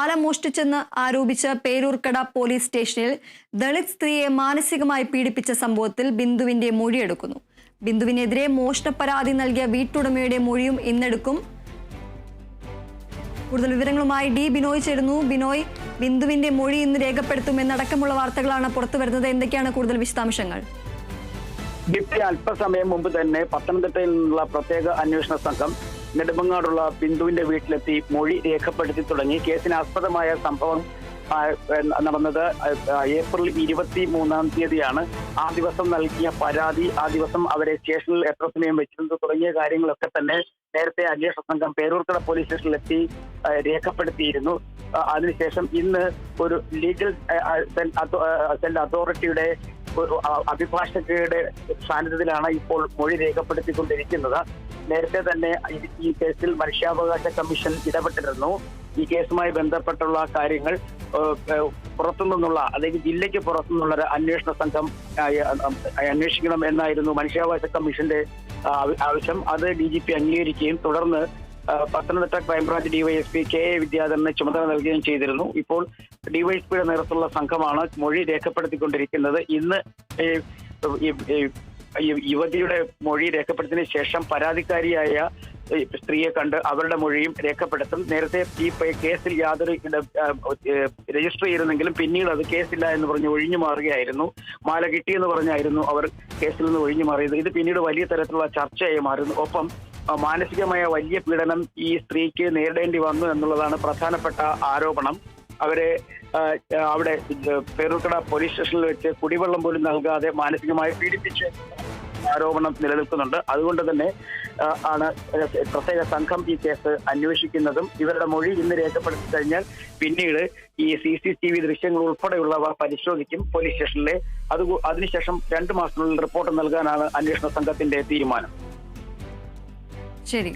മാല മോഷ്ടിച്ചെന്ന് ആരോപിച്ച Peroorkada police സ്റ്റേഷനിൽ ദളിത് സ്ത്രീയെ മാനസികമായി പീഡിപ്പിച്ച സംഭവത്തിൽ ബിന്ദുവിന്റെ മൊഴിയെടുക്കുന്നു. ബിന്ദുവിനെതിരെ മോഷണ പരാതി നൽകിയ വീട്ടുടമയുടെ മൊഴിയും ഇന്നെടുക്കും. കൂടുതൽ വിവരങ്ങളുമായി ഡി ബിനോയ് ചേരുന്നു. ബിനോയ്, ബിന്ദുവിന്റെ മൊഴി ഇന്ന് രേഖപ്പെടുത്തുമെന്നടക്കമുള്ള വാർത്തകളാണ് പുറത്തുവരുന്നത്. എന്തൊക്കെയാണ് കൂടുതൽ വിശദാംശങ്ങൾ? അല്പസമയം മുമ്പ് തന്നെ പത്തനംതിട്ടയിൽ നിന്നുള്ള പ്രത്യേക അന്വേഷണ സംഘം നെടുമങ്ങാടുള്ള ബിന്ദുവിന്റെ വീട്ടിലെത്തി മൊഴി രേഖപ്പെടുത്തി തുടങ്ങി. കേസിനാസ്പദമായ സംഭവം നടന്നത് ഏപ്രിൽ 23-ാം ആ ദിവസം നൽകിയ പരാതി, ആ ദിവസം അവരെ സ്റ്റേഷനിൽ എത്ര സമയം വെച്ചിരുന്നത് തുടങ്ങിയ കാര്യങ്ങളൊക്കെ തന്നെ നേരത്തെ അന്വേഷണ സംഘം പേരൂർക്കട പോലീസ് സ്റ്റേഷനിലെത്തി രേഖപ്പെടുത്തിയിരുന്നു. അതിനുശേഷം ഇന്ന് ഒരു ലീഗൽ സെൽ അതോറിറ്റിയുടെ ഒരു അഭിഭാഷകയുടെ സാന്നിധ്യത്തിലാണ് ഇപ്പോൾ മൊഴി രേഖപ്പെടുത്തിക്കൊണ്ടിരിക്കുന്നത്. നേരത്തെ തന്നെ ഈ കേസിൽ മനുഷ്യാവകാശ കമ്മീഷൻ ഇടപെട്ടിരുന്നു. ഈ കേസുമായി ബന്ധപ്പെട്ടുള്ള കാര്യങ്ങൾ പുറത്തുനിന്നുള്ള അല്ലെങ്കിൽ ജില്ലയ്ക്ക് പുറത്തുനിന്നുള്ള ഒരു അന്വേഷണ സംഘം അന്വേഷിക്കണം എന്നായിരുന്നു മനുഷ്യാവകാശ കമ്മീഷന്റെ ആവശ്യം. അത് DGP അംഗീകരിക്കുകയും തുടർന്ന് പത്തനംതിട്ട ക്രൈംബ്രാഞ്ച് DYSP KA വിദ്യാധരന് ചുമതല നൽകുകയും ചെയ്തിരുന്നു. ഇപ്പോൾ DYSPയുടെ നേതൃത്വത്തിലുള്ള സംഘമാണ് മൊഴി രേഖപ്പെടുത്തിക്കൊണ്ടിരിക്കുന്നത്. ഇന്ന് യുവതിയുടെ മൊഴി രേഖപ്പെടുത്തിയതിനു ശേഷം പരാതിക്കാരിയായ സ്ത്രീയെ കണ്ട് അവരുടെ മൊഴിയും രേഖപ്പെടുത്തും. നേരത്തെ ഈ കേസിൽ യാതൊരു രജിസ്റ്റർ ചെയ്തിരുന്നെങ്കിലും പിന്നീട് അത് കേസില്ല എന്ന് പറഞ്ഞ് ഒഴിഞ്ഞു മാറുകയായിരുന്നു. മാല കിട്ടിയെന്ന് പറഞ്ഞായിരുന്നു അവർ കേസിൽ നിന്ന് ഒഴിഞ്ഞു മാറിയത്. ഇത് പിന്നീട് വലിയ തരത്തിലുള്ള ചർച്ചയായി മാറുന്നു. ഒപ്പം മാനസികമായ വലിയ പീഡനം ഈ സ്ത്രീക്ക് നേരിടേണ്ടി വന്നു എന്നുള്ളതാണ് പ്രധാനപ്പെട്ട ആരോപണം. അവരെ അവിടെ പേരൂർക്കട പോലീസ് സ്റ്റേഷനിൽ വെച്ച് കുടിവെള്ളം പോലും നൽകാതെ മാനസികമായി പീഡിപ്പിച്ച് ആരോപണം നിലനിൽക്കുന്നുണ്ട്. അതുകൊണ്ട് തന്നെ ആണ് പ്രത്യേക സംഘം ഈ കേസ് അന്വേഷിക്കുന്നതും. ഇവരുടെ മൊഴി ഇന്ന് രേഖപ്പെടുത്തി കഴിഞ്ഞാൽ പിന്നീട് ഈ CCTV ദൃശ്യങ്ങൾ ഉൾപ്പെടെയുള്ളവ പരിശോധിക്കും പോലീസ് സ്റ്റേഷനിലെ. അതിനുശേഷം 2 മാസത്തിനുള്ളിൽ റിപ്പോർട്ട് നൽകാനാണ് അന്വേഷണ സംഘത്തിന്റെ തീരുമാനം. ശരി.